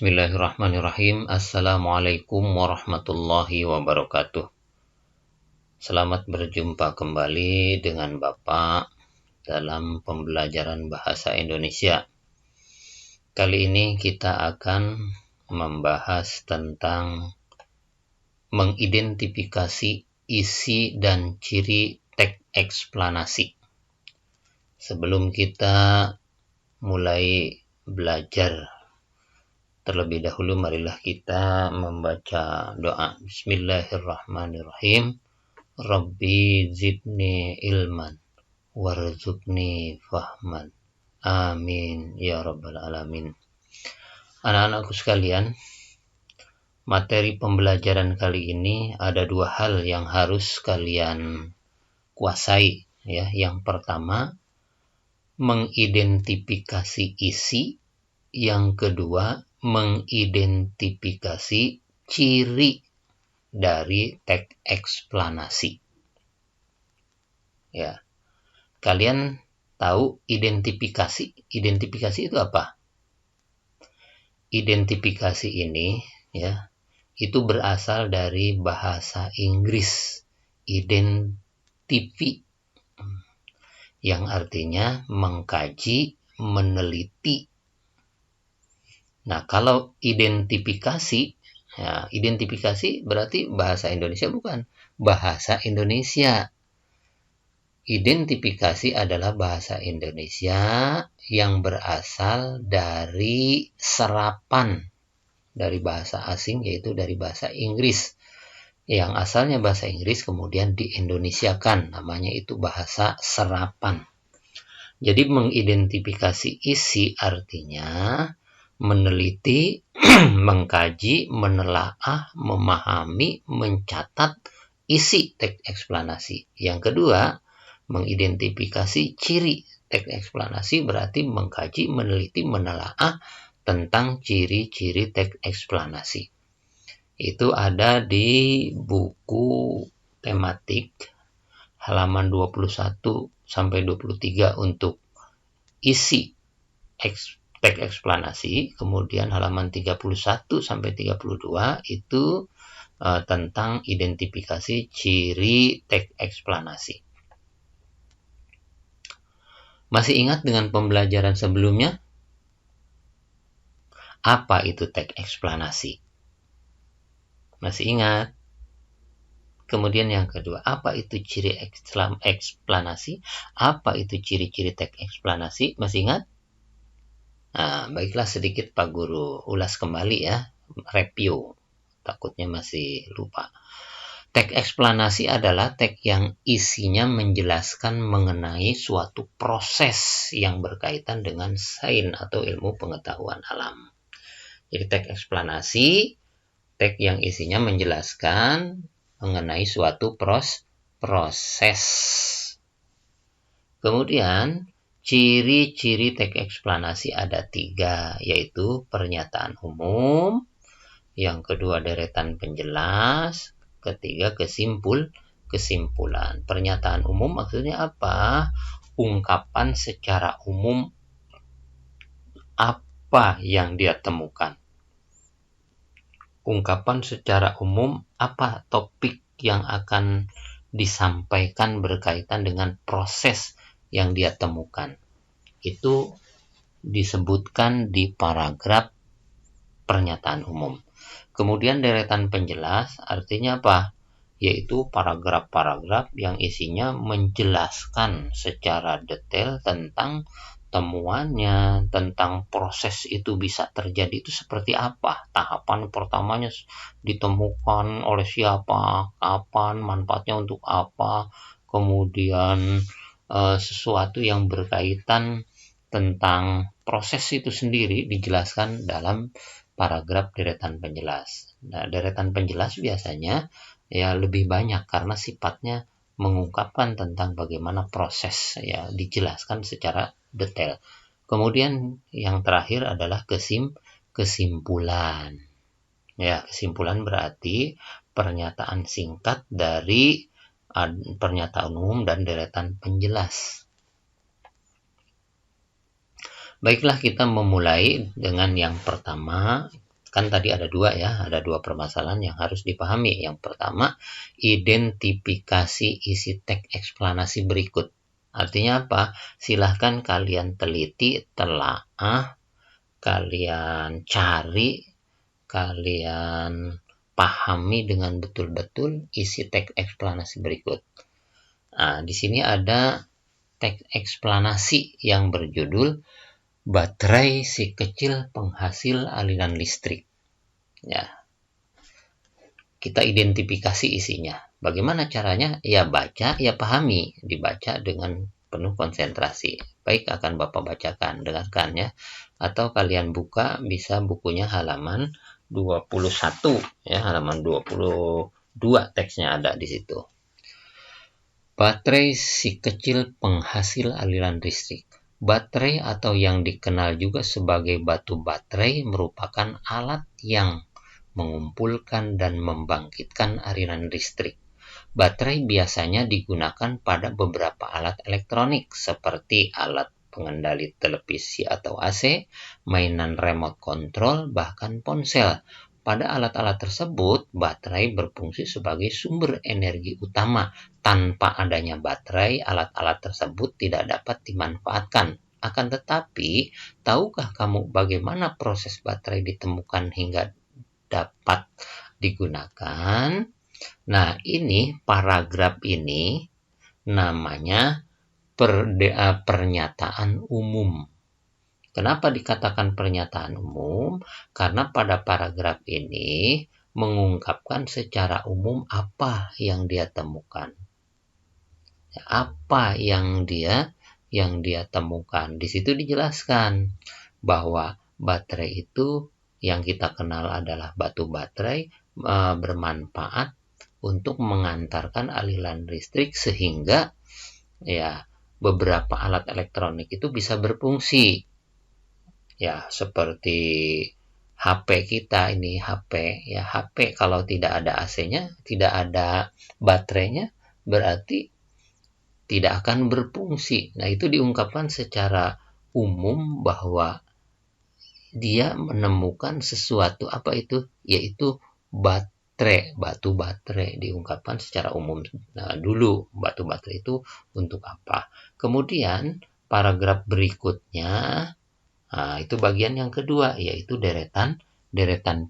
Bismillahirrahmanirrahim. Assalamualaikum warahmatullahi wabarakatuh. Selamat berjumpa kembali dengan Bapak dalam pembelajaran bahasa Indonesia. Kali ini kita akan membahas tentang mengidentifikasi isi dan ciri teks eksplanasi. Sebelum kita mulai belajar, terlebih dahulu marilah kita membaca doa. Bismillahirrahmanirrahim. Rabbi zidni ilman warzuqni fahman. Amin ya rabbal alamin. Anak-anakku sekalian, materi pembelajaran kali ini ada dua hal yang harus kalian kuasai ya. Yang pertama, mengidentifikasi isi. Yang kedua, mengidentifikasi ciri dari teks eksplanasi. Ya. Kalian tahu identifikasi? Identifikasi itu apa? Identifikasi ini ya, itu berasal dari bahasa Inggris identify, yang artinya mengkaji, meneliti. Nah, kalau identifikasi, ya, identifikasi berarti bahasa Indonesia bukan? Bahasa Indonesia. Identifikasi adalah bahasa Indonesia yang berasal dari serapan dari bahasa asing, yaitu dari bahasa Inggris. Yang asalnya bahasa Inggris kemudian diindonesiakan, namanya itu bahasa serapan. Jadi mengidentifikasi isi artinya meneliti, mengkaji, menelaah, memahami, mencatat isi teks eksplanasi. Yang kedua, mengidentifikasi ciri teks eksplanasi berarti mengkaji, meneliti, menelaah tentang ciri-ciri teks eksplanasi. Itu ada di buku tematik halaman 21 sampai 23 untuk isi teks eksplanasi, kemudian halaman 31 sampai 32 itu tentang identifikasi ciri teks eksplanasi. Masih ingat dengan pembelajaran sebelumnya? Apa itu teks eksplanasi? Masih ingat? Kemudian yang kedua, apa itu ciri eksplanasi? Apa itu ciri-ciri teks eksplanasi? Masih ingat? Nah, baiklah, sedikit Pak Guru ulas kembali ya, review, takutnya masih lupa. Teks eksplanasi adalah teks yang isinya menjelaskan mengenai suatu proses yang berkaitan dengan sains atau ilmu pengetahuan alam. Jadi teks eksplanasi, teks yang isinya menjelaskan mengenai suatu proses. Kemudian ciri-ciri teks eksplanasi ada 3, yaitu pernyataan umum, yang kedua deretan penjelas, ketiga kesimpulan. Pernyataan umum maksudnya apa? Ungkapan secara umum apa yang dia temukan. Ungkapan secara umum apa topik yang akan disampaikan berkaitan dengan proses yang dia temukan. Itu disebutkan di paragraf pernyataan umum. Kemudian deretan penjelas artinya apa? Yaitu paragraf-paragraf yang isinya menjelaskan secara detail tentang temuannya, tentang proses itu bisa terjadi itu seperti apa. Tahapan pertamanya ditemukan oleh siapa, kapan, manfaatnya untuk apa, kemudian sesuatu yang berkaitan tentang proses itu sendiri dijelaskan dalam paragraf deretan penjelas. Nah, deretan penjelas biasanya ya lebih banyak karena sifatnya mengungkapkan tentang bagaimana proses, ya dijelaskan secara detail. Kemudian yang terakhir adalah kesimpulan. Ya, kesimpulan berarti pernyataan singkat dari pernyataan umum dan deretan penjelas. Baiklah, kita memulai dengan yang pertama, Kan tadi ada dua ya, ada dua permasalahan yang harus dipahami. Yang pertama, identifikasi isi teks eksplanasi berikut. Artinya apa? Silahkan kalian teliti, telaah, kalian cari, kalian pahami dengan betul-betul isi teks eksplanasi berikut. Nah, di sini ada teks eksplanasi yang berjudul baterai si kecil penghasil aliran listrik. Ya, kita identifikasi isinya. Bagaimana caranya? Ya baca, ya pahami, dibaca dengan penuh konsentrasi. Baik, akan Bapak bacakan, dengarkan ya. Atau kalian buka, bisa bukunya halaman 21 ya, halaman 22 teksnya ada di situ. Baterai si kecil penghasil aliran listrik. Baterai atau yang dikenal juga sebagai batu baterai merupakan alat yang mengumpulkan dan membangkitkan aliran listrik. Baterai biasanya digunakan pada beberapa alat elektronik seperti alat pengendali televisi atau AC, mainan remote control, bahkan ponsel. Pada alat-alat tersebut, baterai berfungsi sebagai sumber energi utama. Tanpa adanya baterai, alat-alat tersebut tidak dapat dimanfaatkan. Akan tetapi, tahukah kamu bagaimana proses baterai ditemukan hingga dapat digunakan? Nah, ini paragraf ini namanya pernyataan umum. Kenapa dikatakan pernyataan umum? Karena pada paragraf ini mengungkapkan secara umum apa yang dia temukan. Apa yang dia temukan. Di situ dijelaskan bahwa baterai itu yang kita kenal adalah batu baterai bermanfaat untuk mengantarkan aliran listrik sehingga ya beberapa alat elektronik itu bisa berfungsi. Ya, seperti HP kita ini, HP kalau tidak ada AC-nya, tidak ada baterainya, berarti tidak akan berfungsi. Nah, itu diungkapkan secara umum bahwa dia menemukan sesuatu, apa itu? Yaitu baterai, batu baterai, diungkapkan secara umum. Nah, dulu batu baterai itu untuk apa? Kemudian paragraf berikutnya, nah, itu bagian yang kedua, yaitu deretan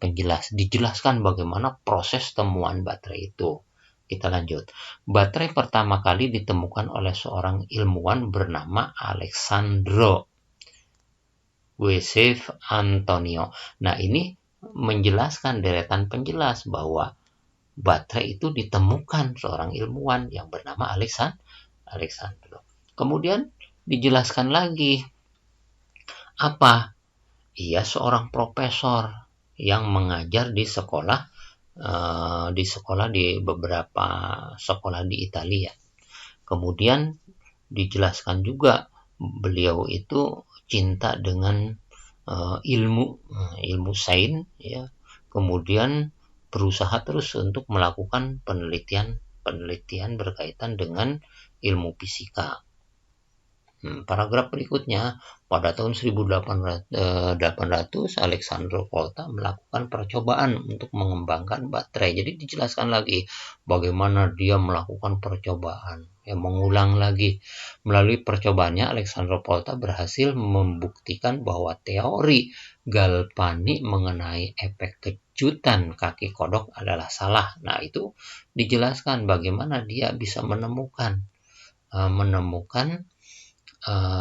penjelas. Dijelaskan bagaimana proses temuan baterai itu. Kita lanjut. Baterai pertama kali ditemukan oleh seorang ilmuwan bernama Alessandro Joseph Antonio. Nah, ini menjelaskan deretan penjelas bahwa baterai itu ditemukan seorang ilmuwan yang bernama Alessandro. Kemudian dijelaskan lagi apa? Ia seorang profesor yang mengajar di sekolah di beberapa sekolah di Italia. Kemudian dijelaskan juga beliau itu cinta dengan ilmu sains ya. Kemudian berusaha terus untuk melakukan penelitian berkaitan dengan ilmu fisika. Paragraf berikutnya, pada tahun 1800 Alessandro Volta melakukan percobaan untuk mengembangkan baterai. Jadi dijelaskan lagi bagaimana dia melakukan percobaan, mengulang lagi. Melalui percobaannya, Alessandro Volta berhasil membuktikan bahwa teori Galvani mengenai efek kejutan kaki kodok adalah salah. Nah, itu dijelaskan bagaimana dia bisa menemukan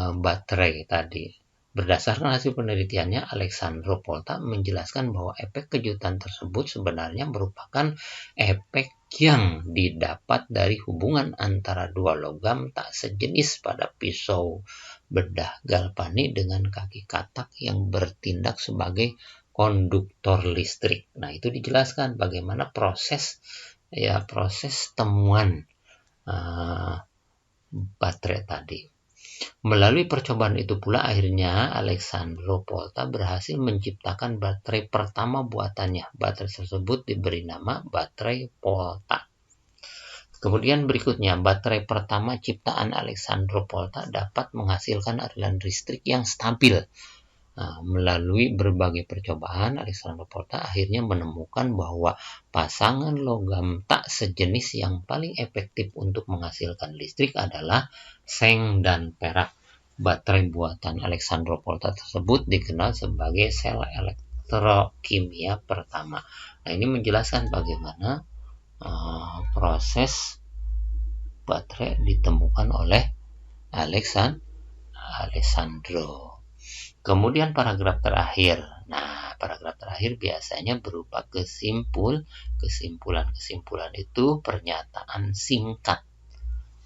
baterai tadi. Berdasarkan hasil penelitiannya, Alessandro Volta menjelaskan bahwa efek kejutan tersebut sebenarnya merupakan efek yang didapat dari hubungan antara dua logam tak sejenis pada pisau bedah Galvani dengan kaki katak yang bertindak sebagai konduktor listrik. Nah, itu dijelaskan bagaimana proses temuan baterai tadi. Melalui percobaan itu pula akhirnya Alessandro Volta berhasil menciptakan baterai pertama buatannya. Baterai tersebut diberi nama baterai Volta. Kemudian berikutnya, baterai pertama ciptaan Alessandro Volta dapat menghasilkan aliran listrik yang stabil. Nah, melalui berbagai percobaan, Alessandro Volta akhirnya menemukan bahwa pasangan logam tak sejenis yang paling efektif untuk menghasilkan listrik adalah seng dan perak. Baterai buatan Alessandro Volta tersebut dikenal sebagai sel elektrokimia pertama. Nah, ini menjelaskan bagaimana proses baterai ditemukan oleh Alessandro. Kemudian paragraf terakhir. Nah, paragraf terakhir biasanya berupa kesimpulan itu pernyataan singkat.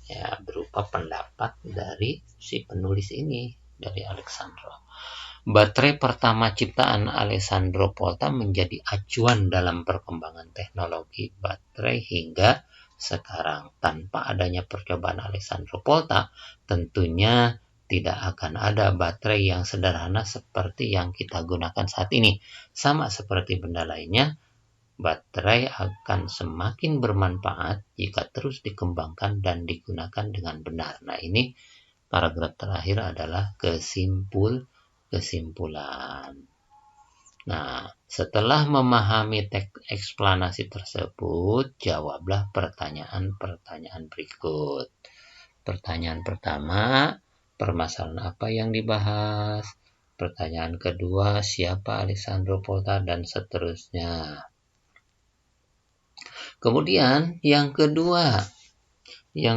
Ya, berupa pendapat dari si penulis ini, dari Alessandro. Baterai pertama ciptaan Alessandro Volta menjadi acuan dalam perkembangan teknologi baterai hingga sekarang. Tanpa adanya percobaan Alessandro Volta, tentunya tidak akan ada baterai yang sederhana seperti yang kita gunakan saat ini. Sama seperti benda lainnya, baterai akan semakin bermanfaat jika terus dikembangkan dan digunakan dengan benar. Nah, ini paragraf terakhir adalah kesimpulan. Nah, setelah memahami teks eksplanasi tersebut, jawablah pertanyaan-pertanyaan berikut. Pertanyaan pertama, permasalahan apa yang dibahas? Pertanyaan kedua, siapa Alessandro Volta, dan seterusnya. Kemudian yang kedua, ya,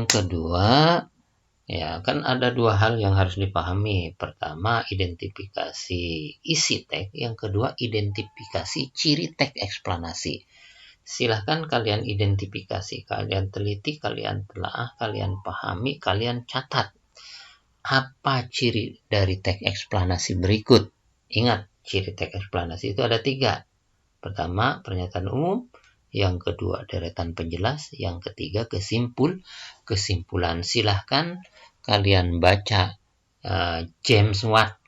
kan ada dua hal yang harus dipahami. Pertama, identifikasi isi teks. Yang kedua, identifikasi ciri teks eksplanasi. Silahkan kalian identifikasi, kalian teliti, kalian telaah, kalian pahami, kalian catat. Apa ciri dari teks eksplanasi berikut? Ingat, ciri teks eksplanasi itu ada 3. Pertama, pernyataan umum. Yang kedua, deretan penjelas. Yang ketiga, kesimpulan. Silahkan kalian baca James Watt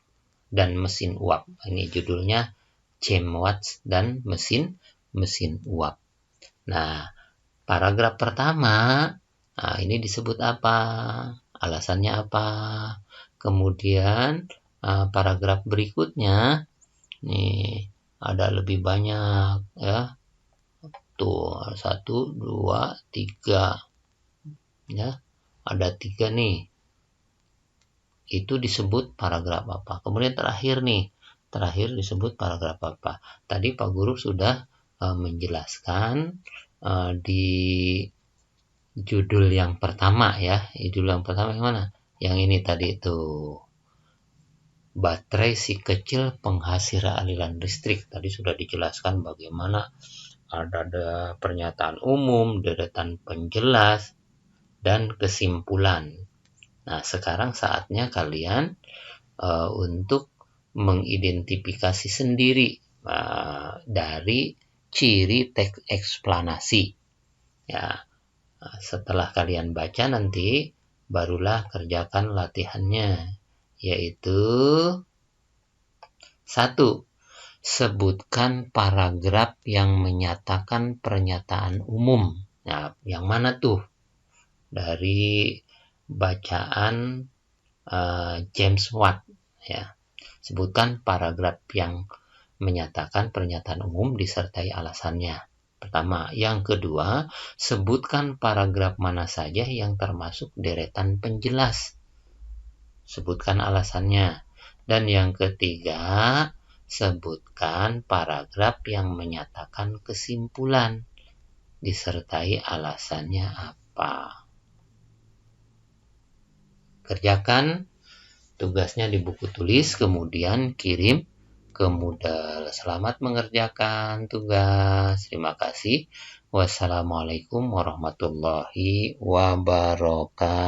dan mesin uap. Ini judulnya James Watt dan mesin uap. Nah, paragraf pertama, ini disebut apa? Alasannya apa? Kemudian paragraf berikutnya, nih ada lebih banyak ya. Tuh, 1, 2, 3. Ya, ada 3 nih. Itu disebut paragraf apa. Kemudian terakhir disebut paragraf apa. Tadi Pak Guru sudah menjelaskan di judul yang pertama ya. Judul yang pertama yang mana? Yang ini tadi itu. Baterai si kecil penghasil aliran listrik. Tadi sudah dijelaskan bagaimana ada pernyataan umum, deretan penjelas, dan kesimpulan. Nah, sekarang saatnya kalian untuk mengidentifikasi sendiri dari ciri teks eksplanasi. Ya, setelah kalian baca nanti, barulah kerjakan latihannya, yaitu 1. Sebutkan paragraf yang menyatakan pernyataan umum. Nah, yang mana tuh? Dari bacaan James Watt ya. Sebutkan paragraf yang menyatakan pernyataan umum disertai alasannya. Pertama. Yang kedua, sebutkan paragraf mana saja yang termasuk deretan penjelas. Sebutkan alasannya. Dan yang ketiga, sebutkan paragraf yang menyatakan kesimpulan disertai alasannya apa. Kerjakan tugasnya di buku tulis, kemudian kirim ke Moodle. Selamat mengerjakan tugas. Terima kasih. Wassalamualaikum warahmatullahi wabarakatuh.